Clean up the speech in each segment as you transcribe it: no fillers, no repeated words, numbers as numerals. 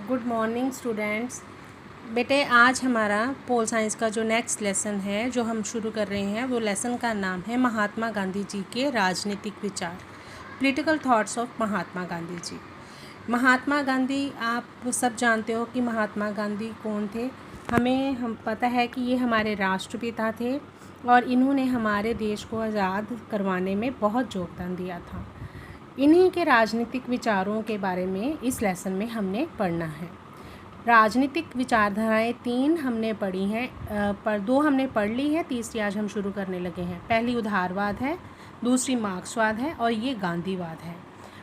Good morning students. बेटे आज हमारा पोल साइंस का जो नेक्स्ट लेसन है जो हम शुरू कर रहे हैं वो लेसन का नाम है महात्मा गांधी जी के राजनीतिक विचार, political thoughts of Mahatma Gandhi ji. Mahatma Gandhi आप सब जानते हो कि महात्मा गांधी कौन थे। हम पता है कि ये हमारे राष्ट्रपिता थे और इन्होंने हमारे देश को आज़ाद करवाने में बहुत योगदान दिया था। इन्हीं के राजनीतिक विचारों के बारे में इस लेसन में हमने पढ़ना है। राजनीतिक विचारधाराएं 3 हमने पढ़ी हैं, पर 2 हमने पढ़ ली है, तीसरी आज हम शुरू करने लगे हैं। पहली उदारवाद है, दूसरी मार्क्सवाद है और ये गांधीवाद है।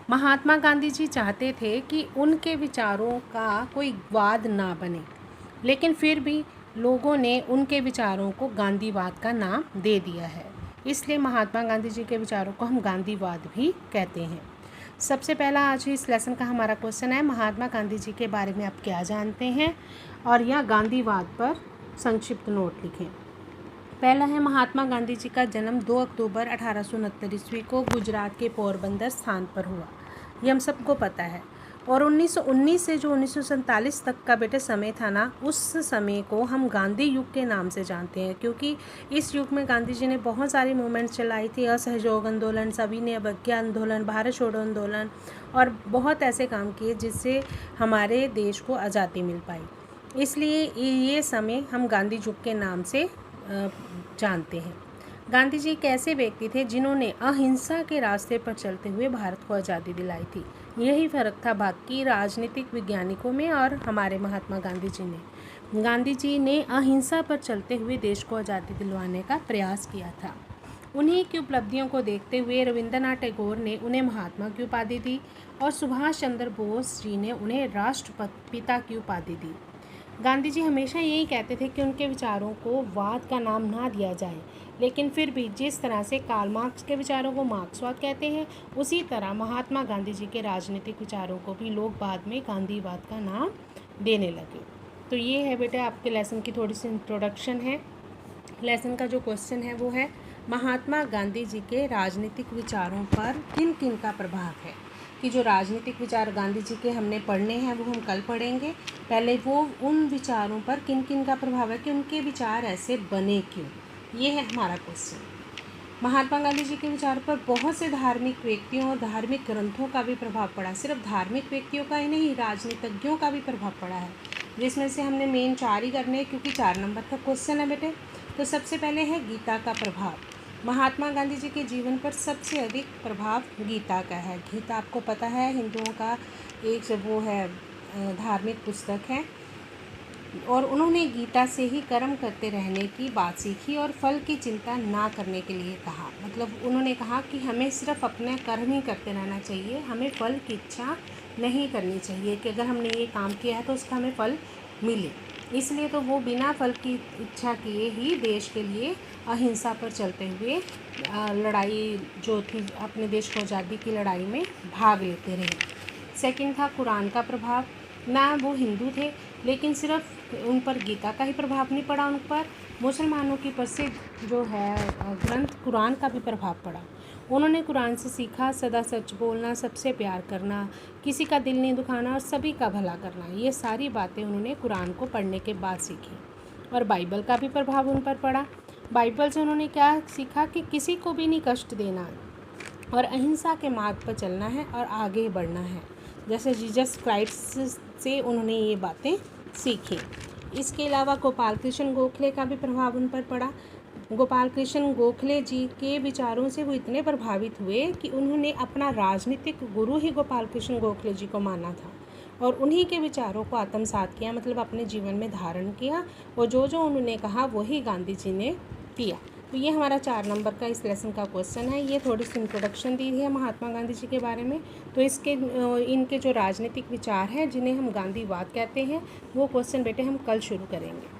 महात्मा गांधी जी चाहते थे कि उनके विचारों का कोई वाद ना बने, लेकिन फिर भी लोगों ने उनके विचारों को गांधीवाद का नाम दे दिया है, इसलिए महात्मा गांधी जी के विचारों को हम गांधीवाद भी कहते हैं। सबसे पहला आज इस लेसन का हमारा क्वेश्चन है, महात्मा गांधी जी के बारे में आप क्या जानते हैं और यह गांधीवाद पर संक्षिप्त नोट लिखें। पहला है, महात्मा गांधी जी का जन्म 2 अक्टूबर 1869 ईस्वी को गुजरात के पोरबंदर स्थान पर हुआ, ये हम सबको पता है। और 1919 से जो 1947 तक का बेटे समय था ना, उस समय को हम गांधी युग के नाम से जानते हैं, क्योंकि इस युग में गांधी जी ने बहुत सारी मूवमेंट्स चलाई थी। असहयोग आंदोलन, सविनय अवज्ञा आंदोलन, भारत छोड़ो आंदोलन और बहुत ऐसे काम किए जिससे हमारे देश को आज़ादी मिल पाई। इसलिए ये समय हम गांधी युग के नाम से जानते हैं। गांधी जी एक ऐसे व्यक्ति थे जिन्होंने अहिंसा के रास्ते पर चलते हुए भारत को आज़ादी दिलाई थी। यही फ़र्क था बाकी राजनीतिक वैज्ञानिकों में और हमारे महात्मा गांधी जी ने। गांधी जी ने अहिंसा पर चलते हुए देश को आज़ादी दिलवाने का प्रयास किया था। उन्हीं की उपलब्धियों को देखते हुए रविंद्रनाथ टैगोर ने उन्हें महात्मा की उपाधि दी और सुभाष चंद्र बोस जी ने उन्हें राष्ट्रपिता की उपाधि दी। गांधी जी हमेशा यही कहते थे कि उनके विचारों को वाद का नाम ना दिया जाए, लेकिन फिर भी जिस तरह से कार्ल मार्क्स के विचारों को मार्क्सवाद कहते हैं, उसी तरह महात्मा गांधी जी के राजनीतिक विचारों को भी लोग बाद में गांधीवाद का नाम देने लगे। तो ये है बेटे आपके लेसन की थोड़ी सी इंट्रोडक्शन है। लेसन का जो क्वेश्चन है वो है, महात्मा गांधी जी के राजनीतिक विचारों पर किन किन का प्रभाव है। कि जो राजनीतिक विचार गांधी जी के हमने पढ़ने हैं वो हम कल पढ़ेंगे। पहले वो उन विचारों पर किन किन का प्रभाव है कि उनके विचार ऐसे बने क्यों, ये है हमारा क्वेश्चन। महात्मा गांधी जी के विचार पर बहुत से धार्मिक व्यक्तियों और धार्मिक ग्रंथों का भी प्रभाव पड़ा। सिर्फ धार्मिक व्यक्तियों का ही नहीं, राजनीतिज्ञों का भी प्रभाव पड़ा है, जिसमें से हमने मेन 4 ही करने हैं क्योंकि 4 नंबर का क्वेश्चन है बेटे। तो सबसे पहले है गीता का प्रभाव। महात्मा गांधी जी के जीवन पर सबसे अधिक प्रभाव गीता का है। गीता आपको पता है हिंदुओं का एक वो है धार्मिक पुस्तक है, और उन्होंने गीता से ही कर्म करते रहने की बात सीखी और फल की चिंता ना करने के लिए कहा। मतलब उन्होंने कहा कि हमें सिर्फ अपने कर्म ही करते रहना चाहिए, हमें फल की इच्छा नहीं करनी चाहिए कि अगर हमने ये काम किया है तो उसका हमें फल मिले। इसलिए तो वो बिना फल की इच्छा किए ही देश के लिए अहिंसा पर चलते हुए लड़ाई जो थी अपने देश को आज़ादी की लड़ाई में भाग लेते रहे। सेकंड था कुरान का प्रभाव। ना वो हिंदू थे, लेकिन सिर्फ उन पर गीता का ही प्रभाव नहीं पड़ा, उन पर मुसलमानों की प्रसिद्ध जो है ग्रंथ कुरान का भी प्रभाव पड़ा। उन्होंने कुरान से सीखा सदा सच बोलना, सबसे प्यार करना, किसी का दिल नहीं दुखाना और सभी का भला करना। ये सारी बातें उन्होंने कुरान को पढ़ने के बाद सीखी। और बाइबल का भी प्रभाव उन पर पड़ा। बाइबल से उन्होंने क्या सीखा कि किसी को भी नहीं कष्ट देना और अहिंसा के मार्ग पर चलना है और आगे बढ़ना है, जैसे जीसस क्राइस्ट से उन्होंने ये बातें सीखी। इसके अलावा गोपाल कृष्ण गोखले का भी प्रभाव उन पर पड़ा। गोपाल कृष्ण गोखले जी के विचारों से वो इतने प्रभावित हुए कि उन्होंने अपना राजनीतिक गुरु ही गोपाल कृष्ण गोखले जी को माना था और उन्हीं के विचारों को आत्मसात किया, मतलब अपने जीवन में धारण किया, और जो जो उन्होंने कहा वही गांधी जी ने किया। तो ये हमारा 4 नंबर का इस लेसन का क्वेश्चन है। ये थोड़ी सी इंट्रोडक्शन दी है महात्मा गांधी जी के बारे में। तो इनके जो राजनीतिक विचार हैं जिन्हें हम गांधीवाद कहते हैं, वो क्वेश्चन बेटे हम कल शुरू करेंगे।